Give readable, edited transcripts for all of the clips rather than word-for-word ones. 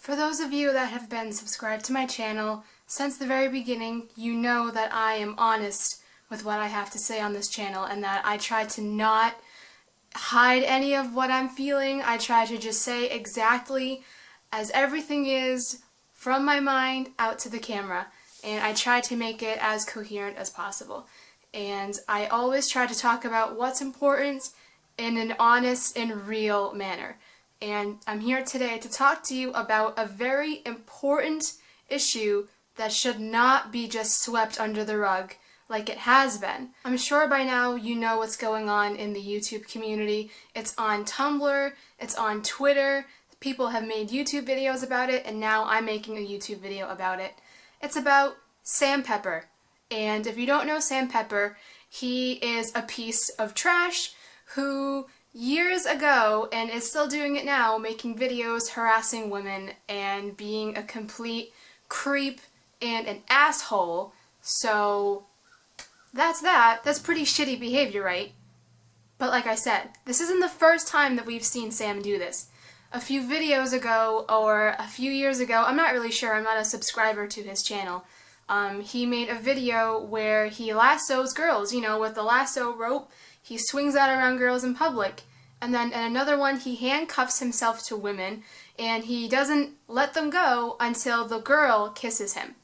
For those of you that have been subscribed to my channel since the very beginning, you know that I am honest with what I have to say on this channel and that I try to not hide any of what I'm feeling. I try to just say exactly as everything is from my mind out to the camera, and I try to make it as coherent as possible. And I always try to talk about what's important in an honest and real manner. And I'm here today to talk to you about a very important issue that should not be just swept under the rug like it has been. I'm sure by now you know what's going on in the YouTube community. It's on Tumblr, it's on Twitter, people have made YouTube videos about it, and now I'm making a YouTube video about it. It's about Sam Pepper. And if you don't know Sam Pepper, he is a piece of trash who years ago, and is still doing it now, making videos harassing women and being a complete creep and an asshole. So that's that. That's pretty shitty behavior, right? But like I said, this isn't the first time that we've seen Sam do this. A few videos ago, or a few years ago, I'm not really sure, I'm not a subscriber to his channel, he made a video where he lassos girls, you know, with the lasso rope. He swings that around girls in public. And then in another one, he handcuffs himself to women, and he doesn't let them go until the girl kisses him.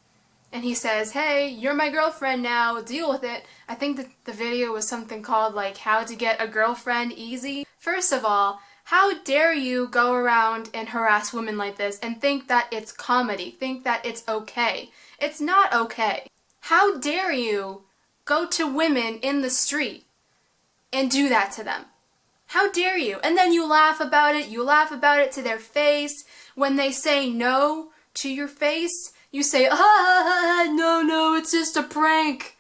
And he says, "Hey, you're my girlfriend now, deal with it." I think that the video was something called, like, How to Get a Girlfriend Easy. First of all, how dare you go around and harass women like this and think that it's comedy, think that it's okay. It's not okay. How dare you go to women in the street and do that to them? How dare you? And then you laugh about it to their face. When they say no to your face, you say, no, it's just a prank.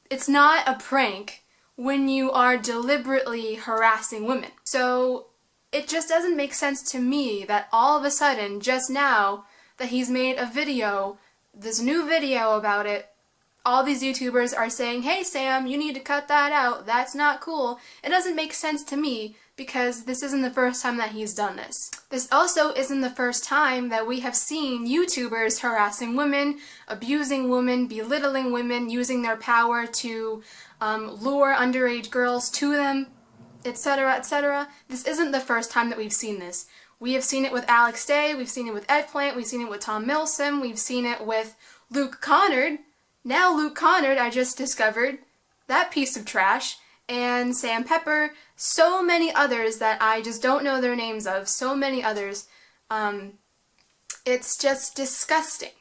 It's not a prank when you are deliberately harassing women. So it just doesn't make sense to me that all of a sudden, just now, that he's made a video, this new video about it, all these YouTubers are saying, "Hey Sam, you need to cut that out, that's not cool." It doesn't make sense to me because this isn't the first time that he's done this. This also isn't the first time that we have seen YouTubers harassing women, abusing women, belittling women, using their power to lure underage girls to them, etc., etc. This isn't the first time that we've seen this. We have seen it with Alex Day, we've seen it with Eggplant, we've seen it with Tom Milsom, we've seen it with Luke Connard. Now Luke Connard, I just discovered, that piece of trash, and Sam Pepper, so many others that I just don't know their names of, so many others. It's just disgusting.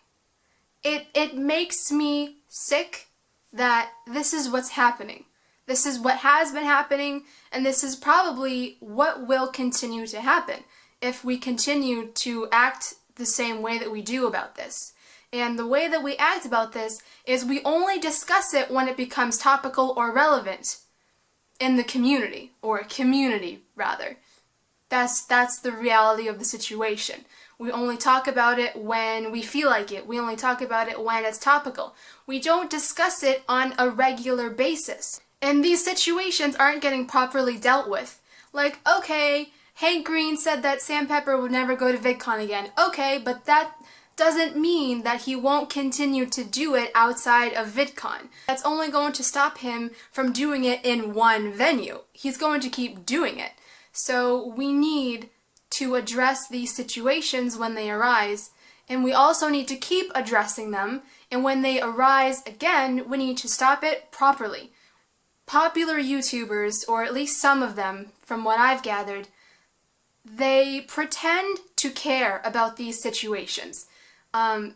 It makes me sick that this is what's happening. This is what has been happening, and this is probably what will continue to happen if we continue to act the same way that we do about this. And the way that we act about this is we only discuss it when it becomes topical or relevant in the community, or community rather. That's the reality of the situation. We only talk about it when we feel like it. We only talk about it when it's topical. We don't discuss it on a regular basis. And these situations aren't getting properly dealt with. Like, okay, Hank Green said that Sam Pepper would never go to VidCon again. Okay, but that doesn't mean that he won't continue to do it outside of VidCon. That's only going to stop him from doing it in one venue. He's going to keep doing it. So we need to address these situations when they arise, and we also need to keep addressing them, and when they arise again, we need to stop it properly. Popular YouTubers, or at least some of them, from what I've gathered, they pretend to care about these situations.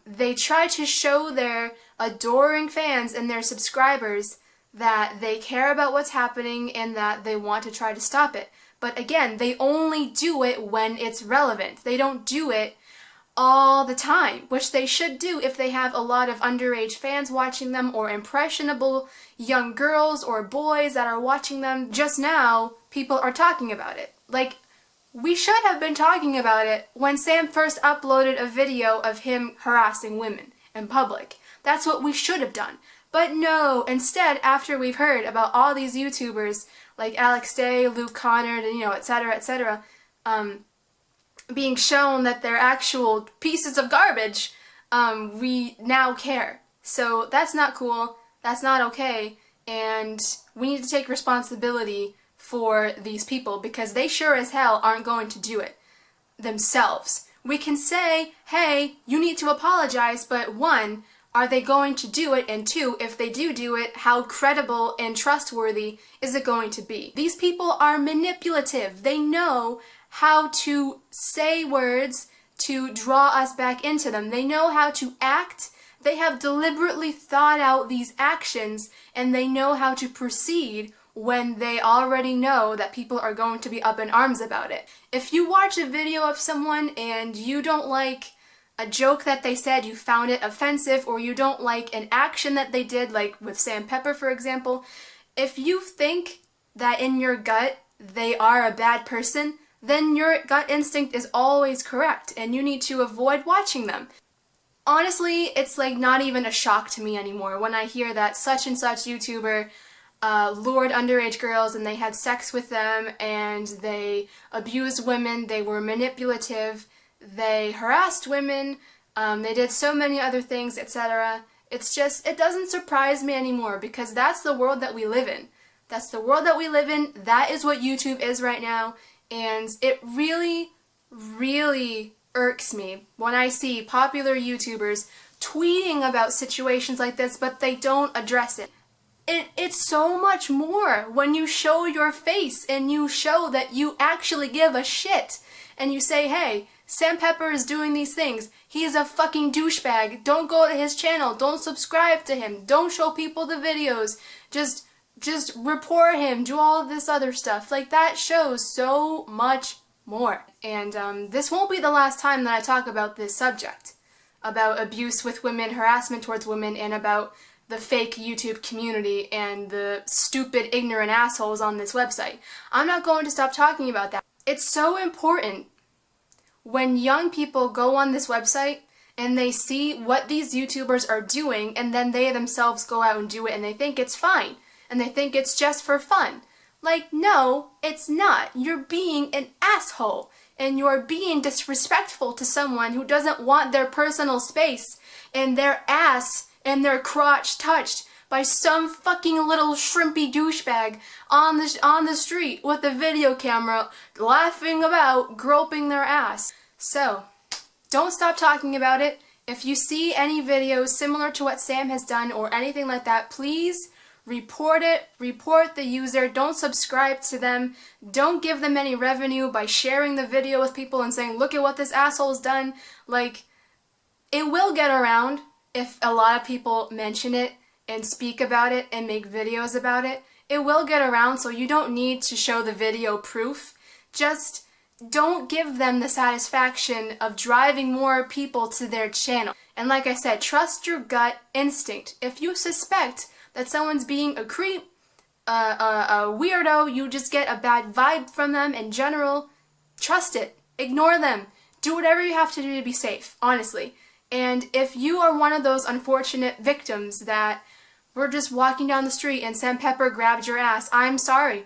They try to show their adoring fans and their subscribers that they care about what's happening and that they want to try to stop it. But again, they only do it when it's relevant. They don't do it all the time, which they should do if they have a lot of underage fans watching them, or impressionable young girls or boys that are watching them. Just now, people are talking about it. Like, we should have been talking about it when Sam first uploaded a video of him harassing women in public. That's what we should have done. But no, instead, after we've heard about all these YouTubers like Alex Day, Luke Connard, and etc., etc., being shown that they're actual pieces of garbage, we now care. So that's not cool, that's not okay, and we need to take responsibility for these people, because they sure as hell aren't going to do it themselves. We can say, hey, you need to apologize, but one, are they going to do it? And two, if they do it, how credible and trustworthy is it going to be? These people are manipulative. They know how to say words to draw us back into them. They know how to act. They have deliberately thought out these actions, and they know how to proceed when they already know that people are going to be up in arms about it. If you watch a video of someone and you don't like a joke that they said, you found it offensive, or you don't like an action that they did, like with Sam Pepper, for example, if you think that in your gut they are a bad person, then your gut instinct is always correct, and you need to avoid watching them. Honestly, it's like not even a shock to me anymore when I hear that such and such YouTuber lured underage girls and they had sex with them and they abused women, they were manipulative, they harassed women, they did so many other things, etc. It's just, it doesn't surprise me anymore, because that's the world that we live in. That's the world that we live in. That is what YouTube is right now, and it really, really irks me when I see popular YouTubers tweeting about situations like this, but they don't address it. It's so much more when you show your face and you show that you actually give a shit, and you say, hey, Sam Pepper is doing these things. He is a fucking douchebag. Don't go to his channel. Don't subscribe to him. Don't show people the videos. Just report him. Do all of this other stuff. Like, that shows so much more. And this won't be the last time that I talk about this subject, about abuse with women, harassment towards women, and about the fake YouTube community and the stupid, ignorant assholes on this website. I'm not going to stop talking about that. It's so important when young people go on this website and they see what these YouTubers are doing, and then they themselves go out and do it, and they think it's fine, and they think it's just for fun. Like, no, it's not. You're being an asshole, and you're being disrespectful to someone who doesn't want their personal space and their ass and their crotch touched by some fucking little shrimpy douchebag on the street with a video camera laughing about groping their ass. So, don't stop talking about it. If you see any videos similar to what Sam has done or anything like that, please report it, report the user, don't subscribe to them, don't give them any revenue by sharing the video with people and saying, look at what this asshole's done. Like, it will get around if a lot of people mention it and speak about it and make videos about it. It will get around, so you don't need to show the video proof. Just don't give them the satisfaction of driving more people to their channel. And like I said, trust your gut instinct. If you suspect that someone's being a creep, a weirdo, you just get a bad vibe from them in general, trust it. Ignore them. Do whatever you have to do to be safe, honestly. And if you are one of those unfortunate victims that were just walking down the street and Sam Pepper grabbed your ass, I'm sorry.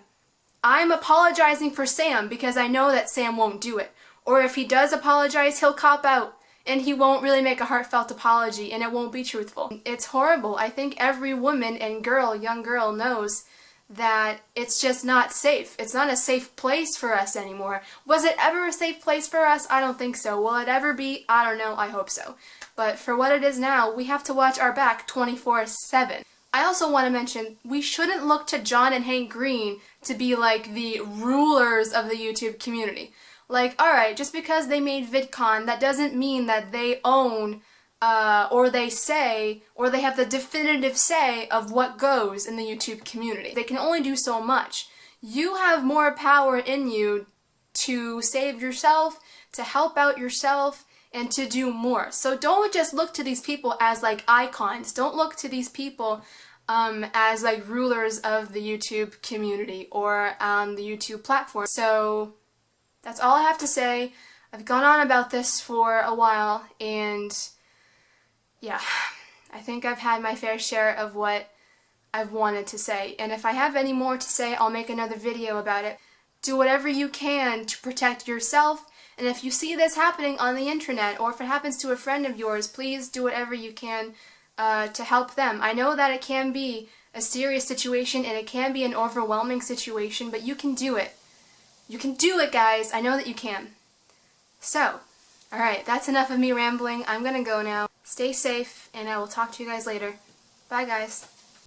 I'm apologizing for Sam because I know that Sam won't do it. Or if he does apologize, he'll cop out and he won't really make a heartfelt apology and it won't be truthful. It's horrible. I think every woman and girl, young girl, knows that it's just not safe. It's not a safe place for us anymore. Was it ever a safe place for us? I don't think so. Will it ever be? I don't know. I hope so. But for what it is now, we have to watch our back 24/7. I also want to mention, we shouldn't look to John and Hank Green to be like the rulers of the YouTube community. Like, alright, just because they made VidCon, that doesn't mean that they own, or they say, or they have the definitive say of what goes in the YouTube community. They can only do so much. You have more power in you to save yourself, to help out yourself, and to do more. So don't just look to these people as like icons. Don't look to these people as like rulers of the YouTube community or on the YouTube platform. So that's all I have to say. I've gone on about this for a while, and yeah, I think I've had my fair share of what I've wanted to say. And if I have any more to say, I'll make another video about it. Do whatever you can to protect yourself And if you see this happening on the internet, or if it happens to a friend of yours, please do whatever you can to help them. I know that it can be a serious situation and it can be an overwhelming situation, but you can do it. You can do it, guys. I know that you can. So, alright, that's enough of me rambling. I'm gonna go now. Stay safe, and I will talk to you guys later. Bye, guys.